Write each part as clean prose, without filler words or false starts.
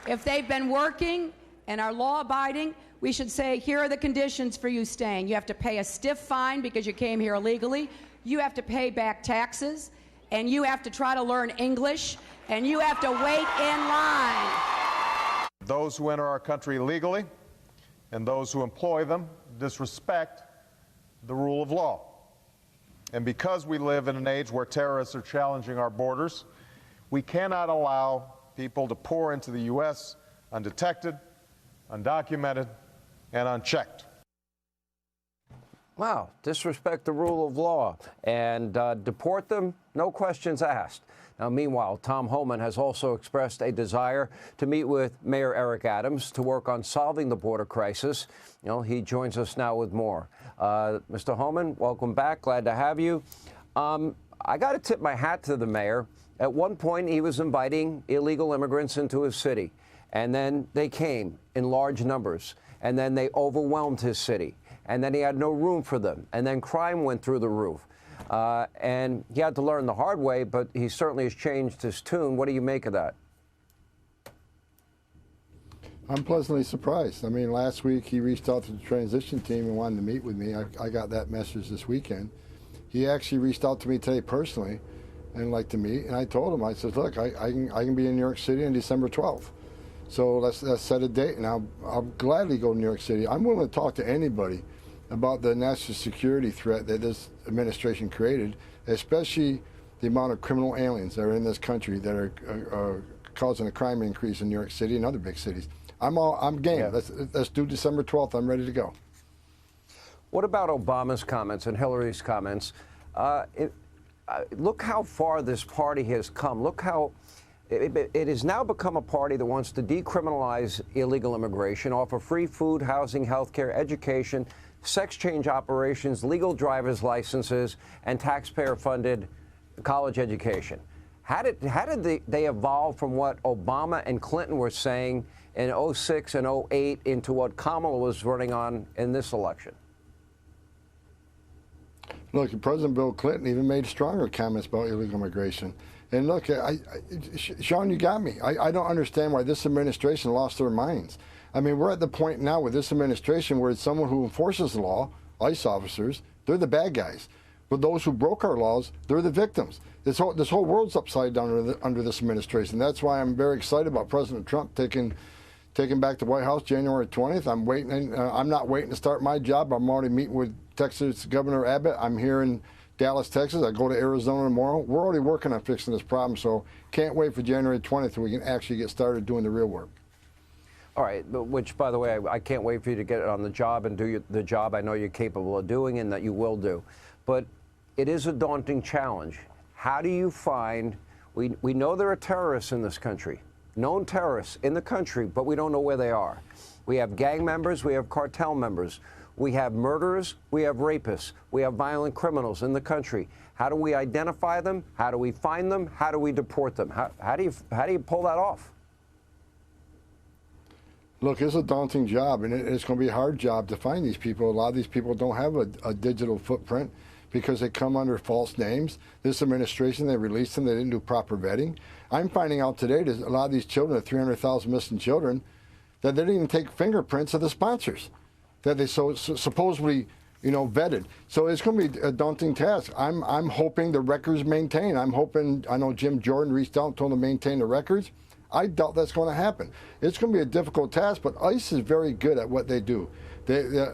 If they've been working and are law-abiding, we should say, here are the conditions for you staying. You have to pay a stiff fine because you came here illegally. You have to pay back taxes, and you have to try to learn English, and you have to wait in line. Those who enter our country illegally and those who employ them disrespect the rule of law. And because we live in an age where terrorists are challenging our borders, we cannot allow people to pour into the U.S. undetected, undocumented, and unchecked. Wow, disrespect the rule of law and deport them, no questions asked. Now, meanwhile, Tom Homan has also expressed a desire to meet with Mayor Eric Adams to work on solving the border crisis. You know, he joins us now with more. Mr. Homan, welcome back. Glad to have you. I got to tip my hat to the mayor. At one point, he was inviting illegal immigrants into his city, and then they came in large numbers, and then they overwhelmed his city, and then he had no room for them, and then crime went through the roof. And he had to learn the hard way, but he certainly has changed his tune. What do you make of that? I'm pleasantly surprised. I mean, last week he reached out to the transition team and wanted to meet with me. I got that message this weekend. He actually reached out to me today personally and like to meet. And I told him, I said, look, I can be in New York City on December 12th. So let's set a date, and I'll gladly go to New York City. I'm willing to talk to anybody about the national security threat that this administration created, especially the amount of criminal aliens that are in this country that are causing a crime increase in New York City and other big cities. I'm game. Yeah. Let's do December 12th. I'm ready to go. What about Obama's comments and Hillary's comments? Look how far this party has come. Look how it has now become a party that wants to decriminalize illegal immigration, offer free food, housing, health care, education, sex change operations, legal driver's licenses, and taxpayer-funded college education. How did they evolve from what Obama and Clinton were saying in 06 and 08 into what Kamala was running on in this election? Look, President Bill Clinton even made stronger comments about illegal immigration. And look, Sean, you got me. I don't understand why this administration lost their minds. I mean, we're at the point now with this administration where it's someone who enforces the law, ICE officers, they're the bad guys. But those who broke our laws, they're the victims. This whole world's upside down under this administration. That's why I'm very excited about President Trump taking back the White House January 20th. I'm waiting. I'm not waiting to start my job. I'm already meeting with Texas Governor Abbott. I'm here in Dallas, Texas. I go to Arizona tomorrow. We're already working on fixing this problem, so can't wait for January 20th so we can actually get started doing the real work. All right, which, by the way, I can't wait for you to get on the job and do the job I know you're capable of doing and that you will do. But it is a daunting challenge. How do you find, we know there are terrorists in this country, known terrorists in the country, but we don't know where they are. We have gang members, we have cartel members, we have murderers, we have rapists, we have violent criminals in the country. How do we identify them? How do we find them? How do we deport them? How do you pull that off? Look, it's a daunting job, and it's going to be a hard job to find these people. A lot of these people don't have a digital footprint because they come under false names. This administration, they released them. They didn't do proper vetting. I'm finding out today that a lot of these children, 300,000 missing children, that they didn't even take fingerprints of the sponsors that they supposedly, vetted. So it's going to be a daunting task. I'm hoping the records maintain. I know Jim Jordan reached out and told them to maintain the records. I doubt that's going to happen. It's going to be a difficult task, but ICE is very good at what they do.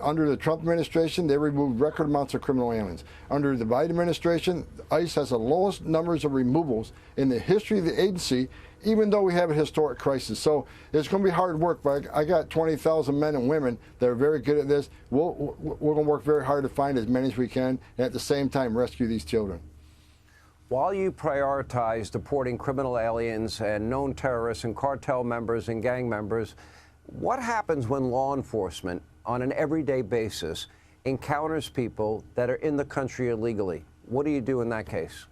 Under the Trump administration, they removed record amounts of criminal aliens. Under the Biden administration, ICE has the lowest numbers of removals in the history of the agency, even though we have a historic crisis. So it's going to be hard work, but I got 20,000 men and women that are very good at this. We're going to work very hard to find as many as we can, and at the same time rescue these children. While you prioritize deporting criminal aliens and known terrorists and cartel members and gang members, what happens when law enforcement on an everyday basis encounters people that are in the country illegally? What do you do in that case?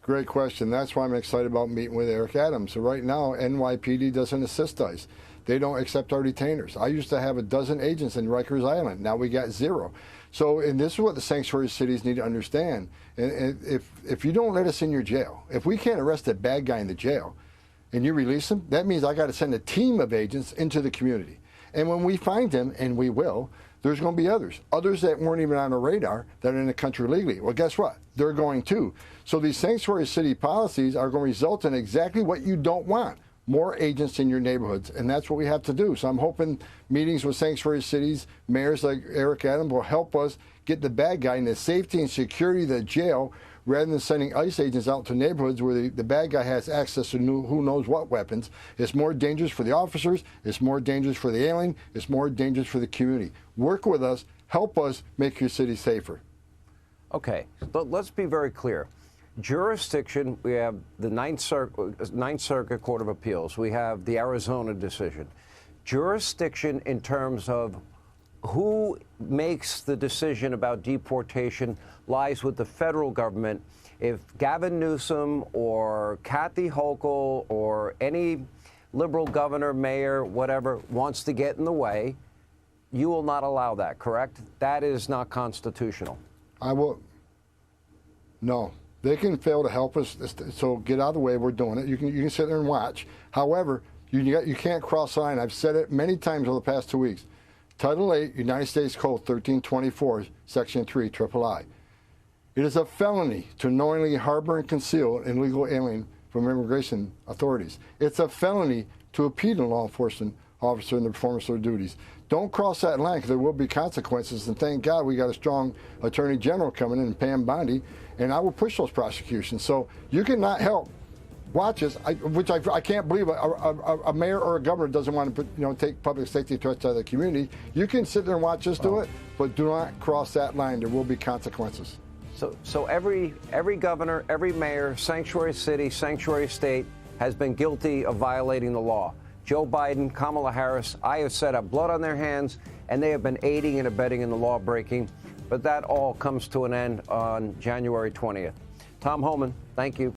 Great question. That's why I'm excited about meeting with Eric Adams. So right now, NYPD doesn't assist ICE. They don't accept our detainers. I used to have a dozen agents in Rikers Island. Now we got 0. So, and this is what the sanctuary cities need to understand. And if you don't let us in your jail, if we can't arrest a bad guy in the jail, and you release them, that means I got to send a team of agents into the community. And when we find them, and we will, there's going to be others that weren't even on the radar that are in the country legally. Well, guess what? They're going too. So these sanctuary city policies are going to result in exactly what you don't want: more agents in your neighborhoods, and that's what we have to do. So I'm hoping meetings with sanctuary cities, mayors like Eric Adams, will help us get the bad guy in the safety and security of the jail, rather than sending ICE agents out to neighborhoods where the bad guy has access to who knows what weapons. It's more dangerous for the officers, it's more dangerous for the alien, it's more dangerous for the community. Work with us, help us make your city safer. Okay, let's be very clear. Jurisdiction, we have the Ninth Circuit Court of Appeals. We have the Arizona decision. Jurisdiction in terms of who makes the decision about deportation lies with the federal government. If Gavin Newsom or Kathy Hochul or any liberal governor, mayor, whatever, wants to get in the way, you will not allow that, correct? That is not constitutional. I will. No. They can fail to help us, so get out of the way. We're doing it. You can sit there and watch. However, you can't cross the line. I've said it many times over the past 2 weeks. Title 8, United States Code 1324, Section 3, III. It is a felony to knowingly harbor and conceal an illegal alien from immigration authorities. It's a felony to impede a law enforcement officer in the performance of their duties. Don't cross that line, because there will be consequences. And thank God we got a strong Attorney General coming in, Pam Bondi, and I will push those prosecutions. So you cannot help watch us, which I can't believe a mayor or a governor doesn't want to put, take public safety threats to the community. You can sit there and watch us do it, but do not cross that line. There will be consequences. So every governor, every mayor, sanctuary city, sanctuary state has been guilty of violating the law. Joe Biden, Kamala Harris, I have said have blood on their hands, and they have been aiding and abetting in the law breaking. But that all comes to an end on January 20th. Tom Homan, thank you.